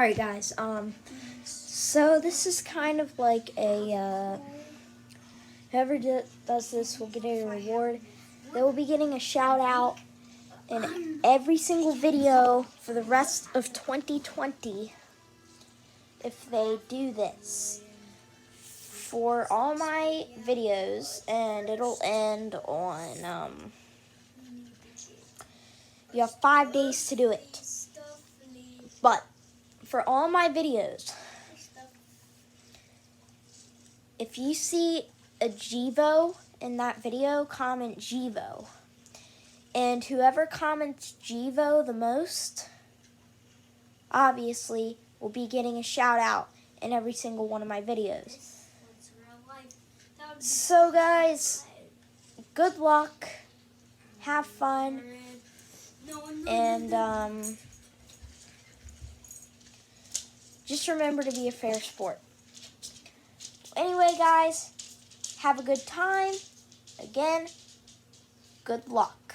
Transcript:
Alright guys, so this is kind of like whoever does this will get a reward. They will be getting a shout out in every single video for the rest of 2020 if they do this. For all my videos, and it'll end on, you have 5 days to do it. But for all my videos, if you see a Givo in that video, comment Givo. And whoever comments Givo the most, obviously, will be getting a shout out in every single one of my videos. So guys, good luck, have fun, and just remember to be a fair sport. Anyway, guys, have a good time. Again, good luck.